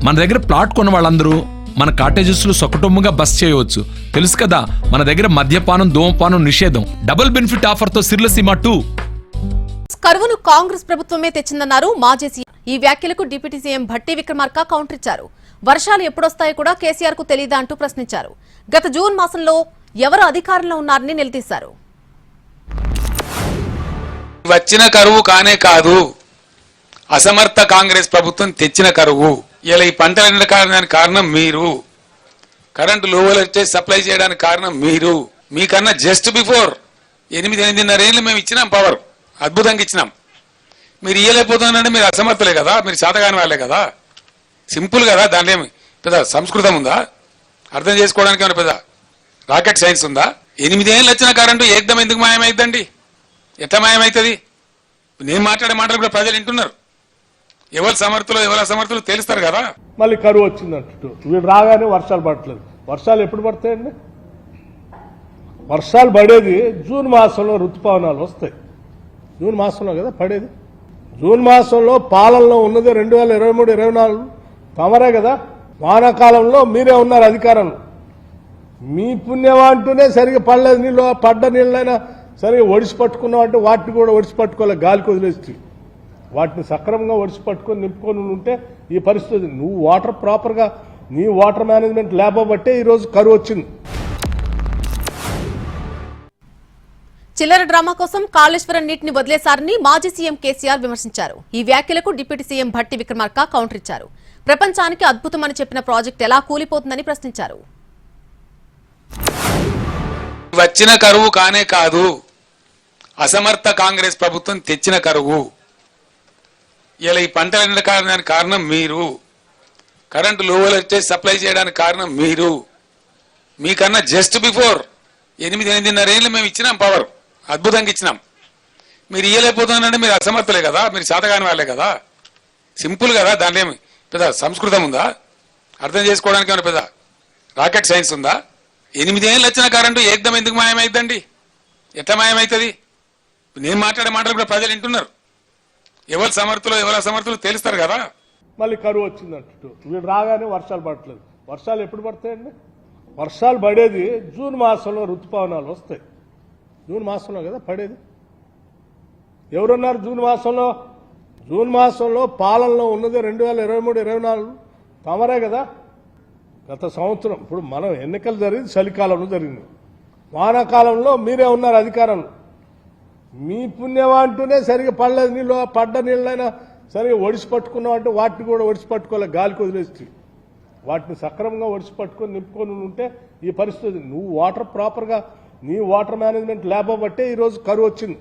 మన దగ్గర ప్లాట్ కొన్న వాళ్ళందరూ మన కాటేజెస్ లో సకుటుంబంగా బస్ చేయవచ్చు. తెలుసు కదా, మన దగ్గర మద్యపానం ధూమపానం నిషేధం. డబుల్ బెనిఫిట్ ఆఫర్ తో సిర్లసీమ 2. కరువును కాంగ్రెస్ ప్రభుత్వమే తెచ్చిందన్నారు మాజీ సీఎం. ఈ వ్యాఖ్యలకు deputy CM Bhatti Vikramarka counter ఇచ్చారు. వర్షాలు ఎప్పుడొస్తాయో కూడా కేసీఆర్ కు తెలీదా అంటూ ప్రశ్నించారు. గత జూన్ మాసంలో ఎవరు అధికారంలో ఉన్నారని నిలదీశారు. వచ్చిన కరువు కానే కాదు, అసమర్థ కాంగ్రెస్ ప్రభుత్వం తెచ్చిన కరువు. ఇలా ఈ పంటలు ఎండడానికి కారణం మీరు, కరెంటు లో వోల్టేజ్ సప్లై చేయడానికి కారణం మీరు. మీకన్నా జస్ట్ బిఫోర్ 8-8.5 ఏళ్ళు మేము ఇచ్చినాం పవర్, అద్భుతంగా ఇచ్చినాం. మీరు ఇయ్యలేకపోతున్నారంటే మీరు అసమర్థలే కదా, మీరు శాతగాని వాళ్ళే కదా. సింపుల్ కదా, దాంట్లో ఏమి పెద్ద సంస్కృతం ఉందా? అర్థం చేసుకోవడానికి ఏమైనా పెద్ద రాకెట్ సైన్స్ ఉందా? 8 ఏళ్ళు వచ్చిన కరెంటు ఏకదం ఎందుకు మాయమైందండి? ఎట్లా మాయమవుతుంది? నేను మాట్లాడే మాటలు కూడా ప్రజలు వింటున్నారు. ఎవరు సమర్థులు ఎవరు అసమర్థులు తెలుస్తారు కదా. మళ్ళీ కరువు వచ్చిందంటూ వీడు రాగానే వర్షాలు పడట్లేదు. వర్షాలు ఎప్పుడు పడతాయండి? వర్షాలు పడేది జూన్ మాసంలో, ఋతుపవనాలు వస్తాయి జూన్ మాసంలో కదా పడేది. జూన్ మాసంలో పాలనలో ఉన్నది 2023-24 తమరే కదా. వానాకాలంలో మీరే ఉన్నారు అధికారంలో. మీ పుణ్యమా అంటూనే సరిగ్గా పడలేదు నీళ్ళు. పడ్డ నీళ్ళైనా సరిగ్గా ఒడిసి పట్టుకున్నాం అంటే వాటిని కూడా ఒడిసి పట్టుకోవాలి, గాలికి వదిలేసి. వాటిని సక్రమంగా ఒడిసి పట్టుకొని నింపుకొని ఉంటే ఈ పరిస్థితి. నువ్వు వాటర్ ప్రాపర్గా నీ వాటర్ మేనేజ్మెంట్ లేకపోబట్టే ఈరోజు కరువు వచ్చింది. చిల్లర డ్రామా కోసం కాళేశ్వరం నీటిని వదిలేశారని మాజీ సీఎం కేసీఆర్ విమర్శించారు. ఈ వ్యాఖ్యలకు deputy CM Bhatti Vikramarka counter ఇచ్చారు. ప్రపంచానికి అద్భుతమని చెప్పిన ప్రాజెక్టు ఎలా కూలిపోతుందని ప్రశ్నించారు. వచ్చిన కరువు కానే కాదు, అసమర్థ కాంగ్రెస్ ప్రభుత్వం తెచ్చిన కరువు. ఇలా ఈ పంటలు ఎండడానికి కారణం మీరు, కరెంటు లో వోల్టేజ్ సప్లై చేయడానికి కారణం మీరు. మీకన్నా జస్ట్ బిఫోర్ 8-8.5 ఏళ్ళు మేము ఇచ్చినాం పవర్, అద్భుతంగా ఇచ్చినాం. మీరు ఇయ్యలేకపోతున్నారంటే మీరు అసమర్థలే కదా, మీరు శాతగాని వాళ్ళే కదా. సింపుల్ కదా, దాంట్లో ఏమి పెద్ద సంస్కృతం ఉందా? అర్థం చేసుకోవడానికి ఏమైనా పెద్ద రాకెట్ సైన్స్ ఉందా? 8 ఏళ్ళు వచ్చిన కరెంటు ఏకదం ఎందుకు మాయమైందండి? ఎట్లా మాయమవుతుంది? నేను మాట్లాడే మాటలు కూడా ప్రజలు వింటున్నారు. ఎవరు సమర్థులు ఎవరు అసమర్థులు తెలుస్తారు కదా. మళ్ళీ కరువు వచ్చిందంటూ వీడు రాగానే వర్షాలు పడట్లేదు. వర్షాలు ఎప్పుడు పడతాయండి? వర్షాలు పడేది జూన్ మాసంలో, ఋతుపవనాలు వస్తాయి జూన్ మాసంలో కదా పడేది. ఎవరున్నారు జూన్ మాసంలో? జూన్ మాసంలో పాలనలో ఉన్నది 2023-24 తమరే కదా. గత సంవత్సరం ఇప్పుడు మనం ఎన్నికలు జరిగింది చలికాలంలో జరిగింది. వానాకాలంలో మీరే ఉన్నారు అధికారంలో. మీ పుణ్యమా అంటూనే సరిగ్గా పడలేదు నీళ్ళు. పడ్డ నీళ్ళైనా సరిగ్గా ఒడిసి పట్టుకున్నాం అంటే వాటిని కూడా ఒడిసి పట్టుకోవాలి, గాలికి వదిలేసి. వాటిని సక్రమంగా ఒడిసి పట్టుకొని నింపుకొని ఉంటే ఈ పరిస్థితి. నువ్వు వాటర్ ప్రాపర్గా నీ వాటర్ మేనేజ్మెంట్ లేకపోబట్టే ఈరోజు కరువు వచ్చింది.